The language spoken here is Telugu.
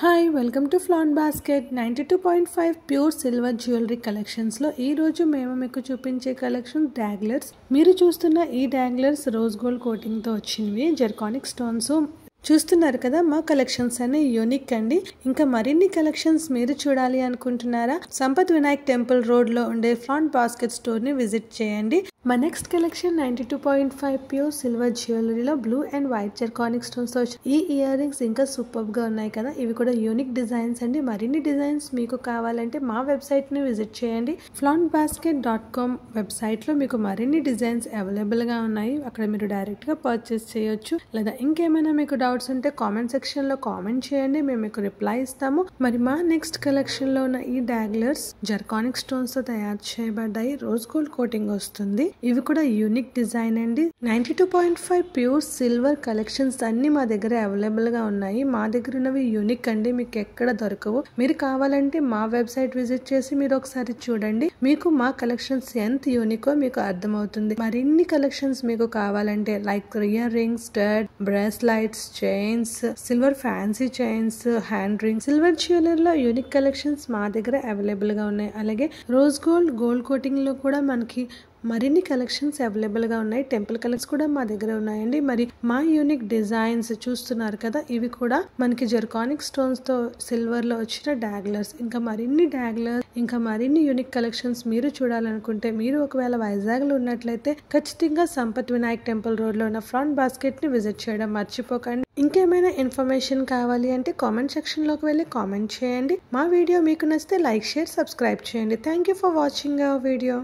Hi welcome to Flan Basket 92.5 pure silver jewellery collections లో ఈ రోజు మేము మీకు చూపించే కలెక్షన్ డాగ్లర్స్. మీరు చూస్తున్న ఈ డాగ్లర్స్ రోజ్ గోల్డ్ కోటింగ్ తో వచ్చినవి జర్కానిక్ స్టోన్స్. చూస్తున్నారు కదా, మా కలెక్షన్స్ అన్ని యూనిక్ అండి. ఇంకా మరిన్ని కలెక్షన్స్ మీరు చూడాలి అనుకుంటున్నారా? సంపత్ వినాయక్ టెంపుల్ రోడ్ లో ఉండే ఫ్లాన్ బాస్కెట్ స్టోర్ ని విజిట్ చేయండి. మా నెక్స్ట్ కలెక్షన్ 92.5 ప్యూర్ సిల్వర్ జ్యువెలరీలో blue and white zirconic stones తో ఈ ఇయర్ రింగ్స్ ఇంకా సూపర్ గా ఉన్నాయి కదా. ఇవి కూడా యూనిక్ డిజైన్స్ అండి. మరిన్ని డిజైన్స్ మీకు కావాలంటే మా వెబ్సైట్ ని విజిట్ చేయండి. flauntbasket.com వెబ్సైట్ లో మీకు మరిన్ని డిజైన్స్ అవైలబుల్ గా ఉన్నాయి. అక్కడ మీరు డైరెక్ట్ గా పర్చేస్ చేయొచ్చు. లేదా ఇంకేమైనా మీకు డౌట్స్ ఉంటే కామెంట్ సెక్షన్ లో కామెంట్ చేయండి, మేము మీకు రిప్లై ఇస్తాము. మరి మా నెక్స్ట్ కలెక్షన్ లో ఉన్న ఈ డాగ్లర్స్ జర్కానిక్ స్టోన్స్ తో తయారు చేయబడ్డాయి. రోజ్ గోల్డ్ కోటింగ్ వస్తుంది. ఇవి కూడా యూనిక్ డిజైన్ అండి. 92.5 ప్యూర్ సిల్వర్ కలెక్షన్స్ అన్ని మా దగ్గర అవైలబుల్ గా ఉన్నాయి. మా దగ్గర ఉన్నవి యూనిక్ అండి, మీకు ఎక్కడ దొరకవు. మీరు కావాలంటే మా వెబ్సైట్ విజిట్ చేసి మీరు ఒకసారి చూడండి. మీకు మా కలెక్షన్స్ ఎంత యూనికో మీకు అర్థమవుతుంది. మరిన్ని కలెక్షన్స్ మీకు కావాలంటే like ear rings, stud, bracelets, chains, silver fancy chains, hand rings, silver jewellery లో యూనిక్ కలెక్షన్స్ మా దగ్గర అవైలబుల్ గా ఉన్నాయి. అలాగే రోజ్ గోల్డ్ గోల్డ్ కోటింగ్ లో కూడా మనకి మరిన్ని కలెక్షన్స్ అవైలబుల్ గా ఉన్నాయి. టెంపుల్ కలెక్షన్స్ కూడా మా దగ్గర ఉన్నాయండి. మరి మా యూనిక్ డిజైన్స్ చూస్తున్నారు కదా, ఇవి కూడా మనకి జర్కానిక్ స్టోన్స్ తో సిల్వర్ లో వచ్చిన డాగ్లర్స్. ఇంకా మరిన్ని యూనిక్ కలెక్షన్స్ మీరు చూడాలనుకుంటే, మీరు ఒకవేళ వైజాగ్ లో ఉన్నట్లయితే ఖచ్చితంగా సంపత్ వినాయక్ టెంపుల్ రోడ్ లో ఉన్న ఫ్లాన్ బాస్కెట్ ని విజిట్ చేయడం మర్చిపోకండి. ఇంకేమైనా ఇన్ఫర్మేషన్ కావాలి అంటే కామెంట్ సెక్షన్ లోకి వెళ్ళి కామెంట్ చేయండి. మా వీడియో మీకు నచ్చితే లైక్, షేర్, సబ్స్క్రైబ్ చేయండి. Thank you for watching our video.